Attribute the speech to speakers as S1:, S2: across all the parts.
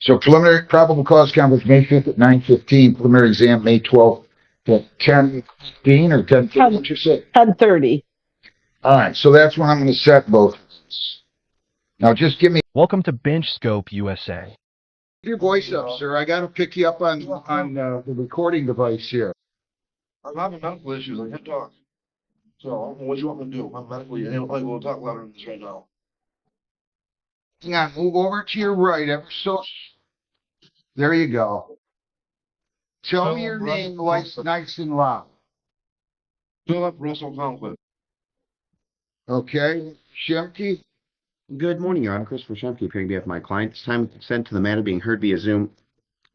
S1: So preliminary probable cause conference May 5th at 9:15. Preliminary exam May 12th at 10:15 or 10:30. What you say?
S2: 10:30.
S1: All right. So that's when I'm going to set both of these. Now just give me
S3: Welcome to Bench Scope USA.
S1: your voice up, sir. I got to pick you up on the recording device here.
S4: I'm having medical issues. I can't talk. So I don't know what you want me to do. I'm medically unable to talk louder than this right now.
S1: Hang on. Move over to your right ever so. There you go. Tell me your name nice and loud.
S4: Philip Russell Conlin.
S1: Okay. Shemke?
S5: Good morning, Your Honor. Christopher Shemke appearing on behalf of my client. This time consent to the matter being heard via Zoom.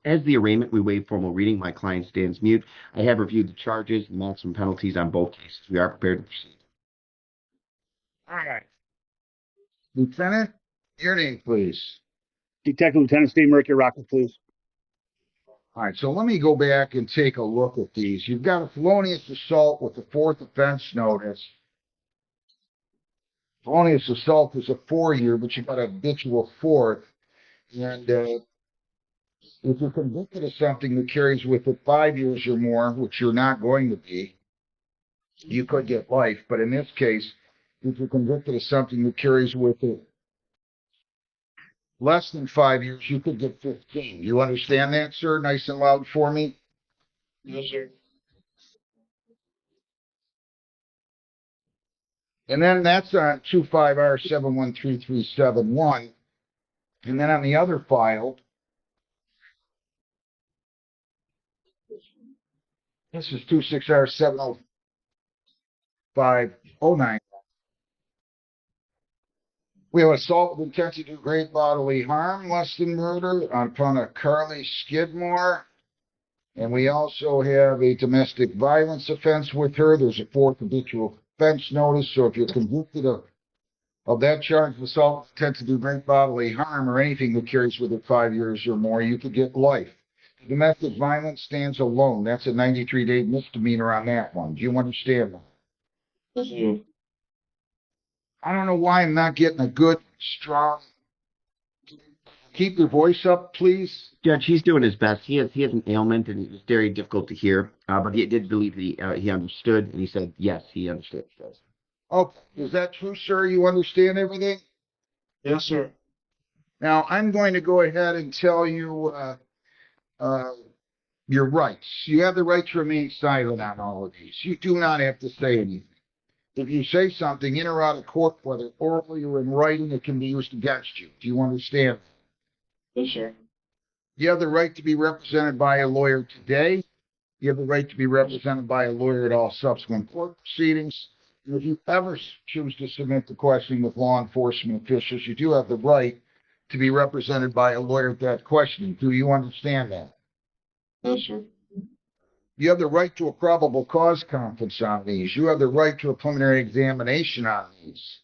S5: As the arraignment, we waive formal reading. My client stands mute. I have reviewed the charges and maximum penalties on both cases. We are prepared to proceed.
S1: All right. Lieutenant, your name, please.
S6: Detective Lieutenant Steve Mercury, Rockford, please.
S1: All right, so let me go back and take a look at these. You've got a felonious assault with a fourth offense notice. Felonious assault is a 4-year, but you've got a habitual fourth. And if you're convicted of something that carries with it 5 years or more, which you're not going to be, you could get life. But in this case, if you're convicted of something that carries with it less than 5 years, you could get 15. You understand that, sir? Nice and loud for me.
S4: Yes, sir.
S1: And then that's on 25R713371. And then on the other file, this is 26R70509. We have assault with intent to do great bodily harm, less than murder, upon a Carly Skidmore. And we also have a domestic violence offense with her. There's a fourth habitual offense notice. So if you're convicted of that charge of assault with intent to do great bodily harm or anything that carries with it 5 years or more, you could get life. Domestic violence stands alone. That's a 93-day misdemeanor on that one. Do you understand that?
S4: Yes, sir.
S1: I don't know why I'm not getting a good, strong. Keep your voice up, please.
S5: Judge, he's doing his best. He has an ailment, and it's very difficult to hear. But he did believe that he understood, and he said yes, he understood.
S1: Okay, is that true, sir? You understand everything?
S4: Yes, sir.
S1: Now I'm going to go ahead and tell you your rights. You have the right to remain silent on all of these. You do not have to say anything. If you say something in or out of court, whether orally or in writing, it can be used against you. Do you understand?
S4: Yes, sir.
S1: You have the right to be represented by a lawyer today. You have the right to be represented by a lawyer at all subsequent court proceedings. And if you ever choose to submit the questioning with law enforcement officials, you do have the right to be represented by a lawyer at that questioning. Do you understand that?
S4: Yes, sir.
S1: You have the right to a probable cause conference on these. You have the right to a preliminary examination on these.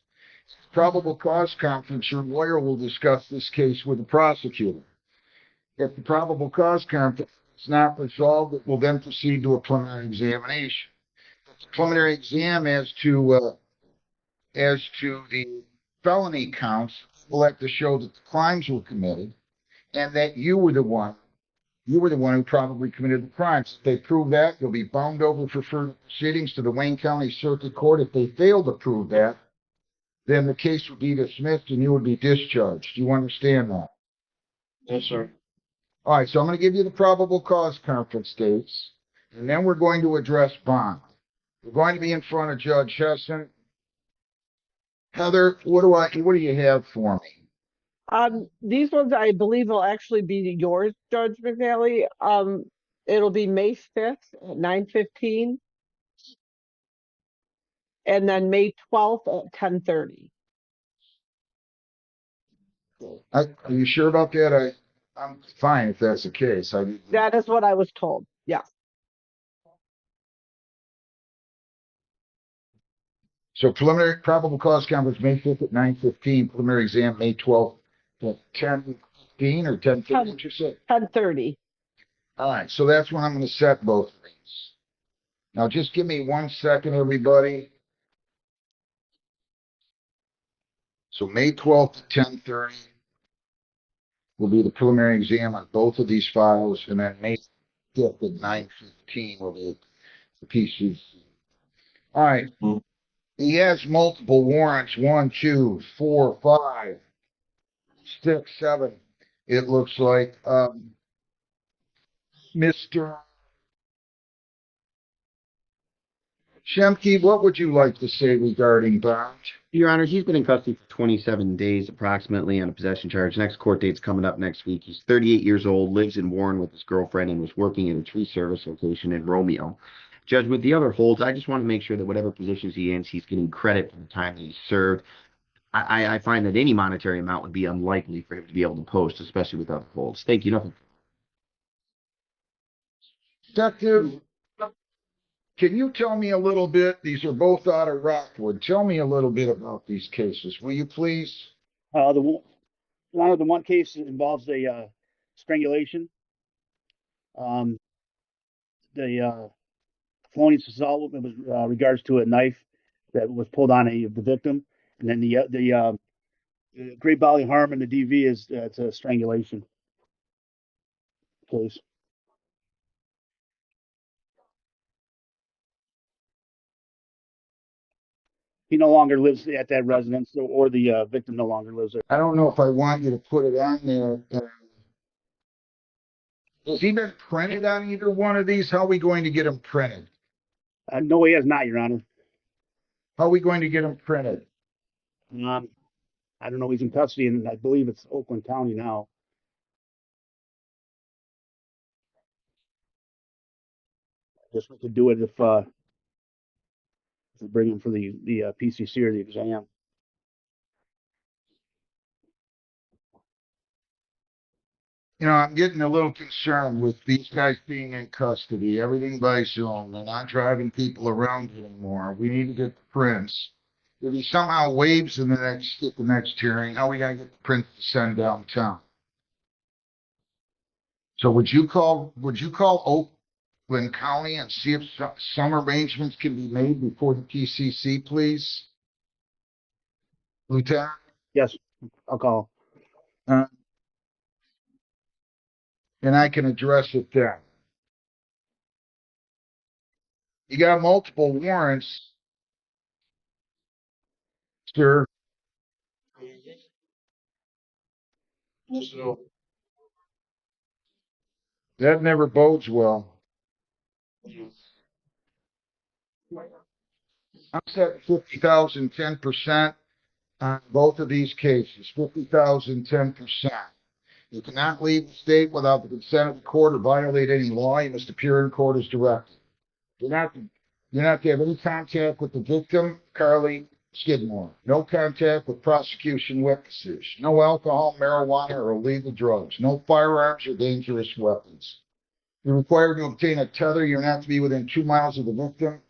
S1: Probable cause conference, your lawyer will discuss this case with the prosecutor. If the probable cause conference is not resolved, it will then proceed to a preliminary examination. The preliminary exam as to the felony counts will have to show that the crimes were committed and that you were the one who probably committed the crimes. If they prove that, you'll be bound over for further proceedings to the Wayne County Circuit Court. If they fail to prove that, then the case would be dismissed and you would be discharged. Do you understand that?
S4: Yes, sir.
S1: All right, so I'm going to give you the probable cause conference dates, and then we're going to address bond. We're going to be in front of Judge Hessen. Heather, what do you have for me?
S2: These ones I believe will actually be yours, Judge McNally. It'll be May 5th at 9:15, and then May 12th at 10:30.
S1: Are you sure about that? I'm fine if that's the case.
S2: That is what I was told. Yeah.
S1: So preliminary probable cause conference May 5th at 9:15. Preliminary exam May 12th at 10:15 or 10:30. What you said?
S2: 10:30.
S1: All right, so that's when I'm going to set both of these. Now just give me 1 second, everybody. So May 12th at 10:30. will be the preliminary exam on both of these files, and then May 5th at 9:15 will be the PCC. All right. He has multiple warrants, 1, 2, 4, 5, 6, 7. It looks like, Mr. Shemke, what would you like to say regarding bond?
S5: Your Honor, he's been in custody for 27 days approximately on a possession charge. Next court date's coming up next week. He's 38 years old, lives in Warren with his girlfriend, and was working at a tree service location in Romeo. Judge, with the other holds, I just want to make sure that whatever positions he is, he's getting credit for the time that he served. I find that any monetary amount would be unlikely for him to be able to post, especially with other holds. Thank you. Nothing.
S1: Detective, can you tell me a little bit? These are both out of Rockwood. Tell me a little bit about these cases, will you please?
S6: The one case involves a strangulation. The felonious assault was regards to a knife that was pulled on the victim, and then the great bodily harm in the DV is it's a strangulation case. He no longer lives at that residence, or the victim no longer lives there.
S1: I don't know if I want you to put it on there. Has he been printed on either one of these? How are we going to get him printed?
S6: No, he has not, Your Honor.
S1: How are we going to get him printed?
S6: I don't know. He's in custody, and I believe it's Oakland County now. I guess we could do it if we bring him for the PCC or the exam.
S1: You know, I'm getting a little concerned with these guys being in custody, everything by Zoom. They're not driving people around anymore. We need to get the prints. If he somehow waives at the next hearing, how we gotta get the prints to send downtown? So would you call Oakland County and see if some arrangements can be made before the PCC, please? Lieutenant?
S6: Yes, I'll call.
S1: And I can address it then. You got multiple warrants, sir.
S4: So,
S1: That never bodes well. I'm setting 50,000, 10% on both of these cases. 50,000, 10%. You cannot leave the state without the consent of the court or violate any law. You must appear in court as directed. You're not to have any contact with the victim, Carly Skidmore. No contact with prosecution witnesses. No alcohol, marijuana, or illegal drugs. No firearms or dangerous weapons. You're required to obtain a tether. You're not to be within 2 miles of the victim,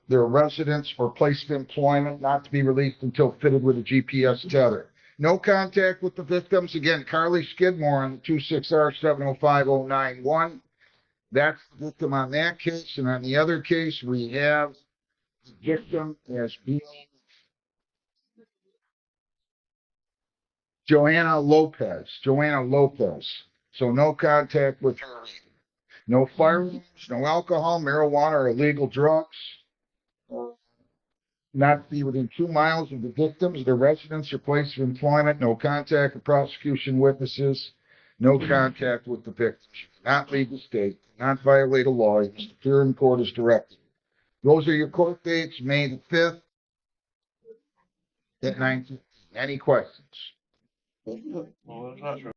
S1: their residence, or place of employment, not to be released until fitted with a GPS tether. No contact with the victims. Again, Carly Skidmore on the 26R705091. That's the victim on that case. And on the other case, we have the victim as being Joanna Lopez. So no contact with her. No firearms, no alcohol, marijuana, or illegal drugs. Not to be within 2 miles of the victims, their residence, or place of employment. No contact with prosecution witnesses. No contact with the victims. Not leave the state. Not violate a law. You must appear in court as directed. Those are your court dates, May the 5th at 9:15. Any questions?
S4: well, that's not true.